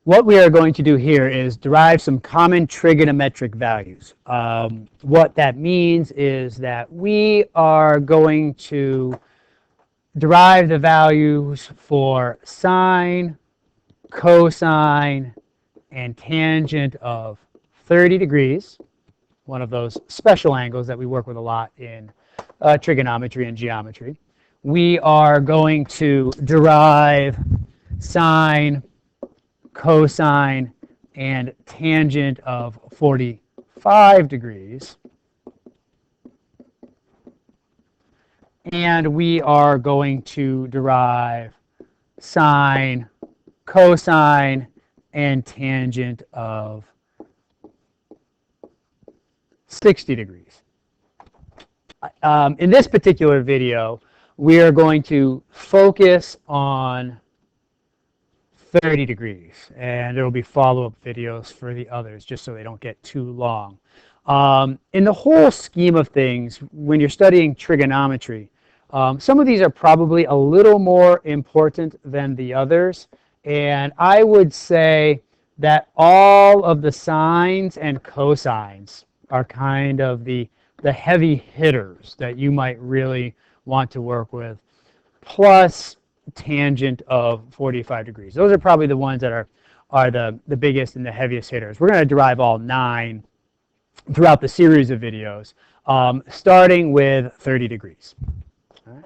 what we are going to do here is derive some common trigonometric values. What that means is that we are going to derive the values for sine, cosine, and tangent of 30 degrees, one of those special angles that we work with a lot in trigonometry and geometry. We are going to derive sine, cosine, and tangent of 45 degrees. And we are going to derive sine, cosine, and tangent of 60 degrees. In this particular video, we are going to focus on 30 degrees, and there will be follow-up videos for the others just so they don't get too long. In the whole scheme of things, when you're studying trigonometry, some of these are probably a little more important than the others, and I would say that all of the sines and cosines are kind of the heavy hitters that you might really want to work with, plus tangent of 45 degrees. Those are probably the ones that are the biggest and the heaviest hitters. We're going to derive all 9 throughout the series of videos, starting with 30 degrees. All right?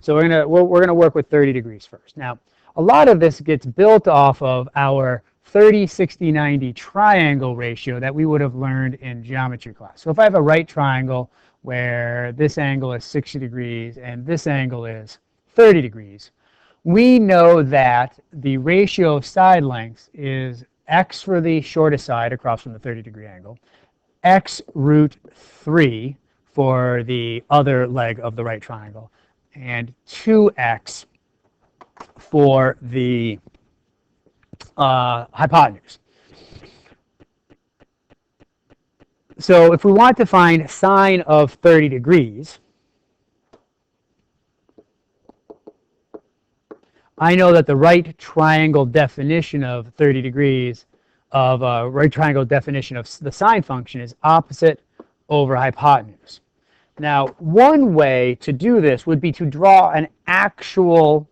So we're going to work with 30 degrees first. Now, a lot of this gets built off of our 30, 60, 90 triangle ratio that we would have learned in geometry class. So if I have a right triangle where this angle is 60 degrees and this angle is 30 degrees, we know that the ratio of side lengths is x for the shortest side across from the 30-degree angle, x root 3 for the other leg of the right triangle, and 2x for the hypotenuse. So if we want to find sine of 30 degrees, I know that the right triangle definition of 30 degrees of right triangle definition of the sine function is opposite over hypotenuse. Now, one way to do this would be to draw an actual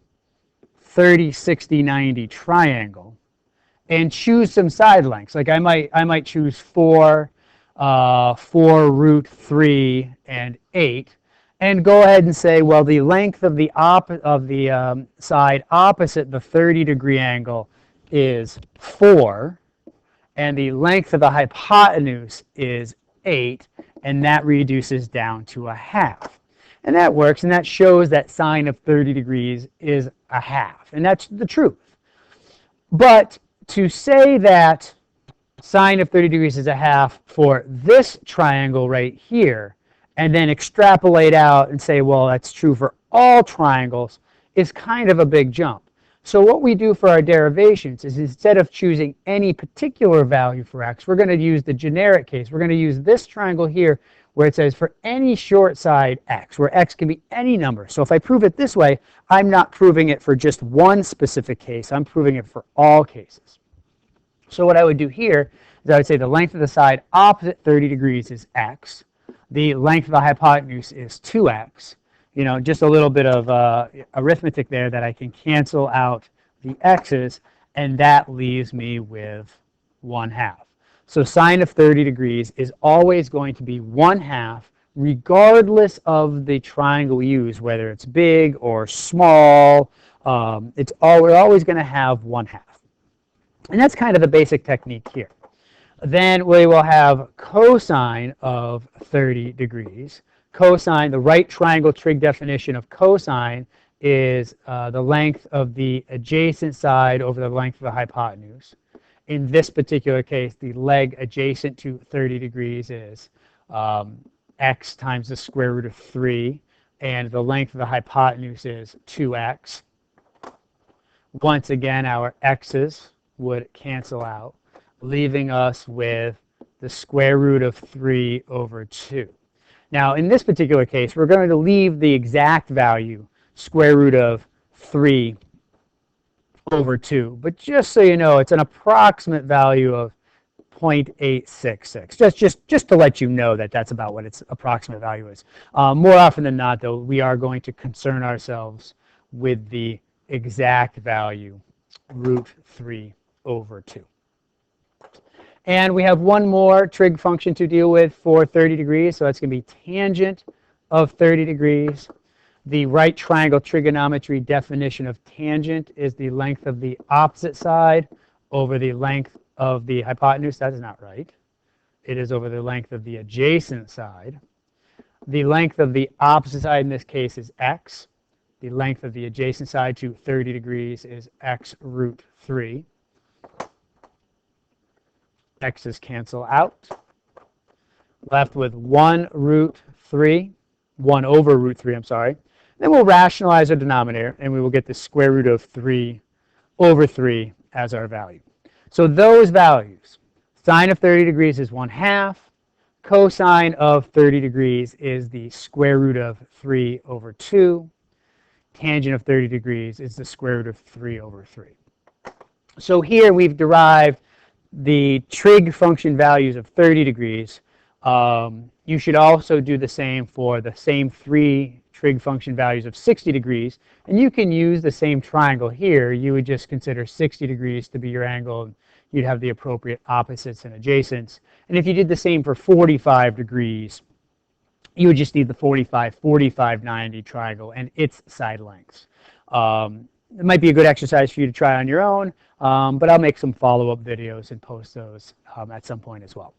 30, 60, 90 triangle and choose some side lengths. Like I might choose 4, 4 root 3, and 8, and go ahead and say, well, the length of the side opposite the 30-degree angle is 4, and the length of the hypotenuse is 8, and that reduces down to a half. And that works, and that shows that sine of 30 degrees is a half, and that's the truth. But to say that sine of 30 degrees is a half for this triangle right here, and then extrapolate out and say, well, that's true for all triangles, is kind of a big jump. So what we do for our derivations is instead of choosing any particular value for x, we're going to use the generic case. We're going to use this triangle here where it says for any short side x, where x can be any number. So if I prove it this way, I'm not proving it for just one specific case. I'm proving it for all cases. So what I would do here is I would say the length of the side opposite 30 degrees is x. The length of the hypotenuse is 2x. You know, just a little bit of arithmetic there that I can cancel out the x's, and that leaves me with 1/2. So sine of 30 degrees is always going to be 1/2, regardless of the triangle we use, whether it's big or small. We're always going to have 1/2. And that's kind of the basic technique here. Then we will have cosine of 30 degrees. Cosine, the right triangle trig definition of cosine is the length of the adjacent side over the length of the hypotenuse. In this particular case, the leg adjacent to 30 degrees is x times the square root of 3, and the length of the hypotenuse is 2x. Once again, our x's would cancel out, leaving us with the square root of 3 over 2. Now, in this particular case, we're going to leave the exact value, square root of 3 over 2. But just so you know, it's an approximate value of 0.866. Just to let you know that that's about what its approximate value is. More often than not, though, we are going to concern ourselves with the exact value, root 3 over 2. And we have one more trig function to deal with for 30 degrees, so that's going to be tangent of 30 degrees. The right triangle trigonometry definition of tangent is the length of the opposite side over the length of the hypotenuse. That is not right. It is over the length of the adjacent side. The length of the opposite side in this case is x. The length of the adjacent side to 30 degrees is x root 3. X's cancel out. Left with 1 over root 3, I'm sorry. Then we'll rationalize our denominator, and we will get the square root of 3 over 3 as our value. So those values, sine of 30 degrees is 1/2. Cosine of 30 degrees is the square root of 3 over 2. Tangent of 30 degrees is the square root of 3 over 3. So here we've derived the trig function values of 30 degrees. You should also do the same for the same 3 trig function values of 60 degrees. And you can use the same triangle here. You would just consider 60 degrees to be your angle. And you'd have the appropriate opposites and adjacents. And if you did the same for 45 degrees, you would just need the 45, 90 triangle and its side lengths. It might be a good exercise for you to try on your own, but I'll make some follow-up videos and post those at some point as well.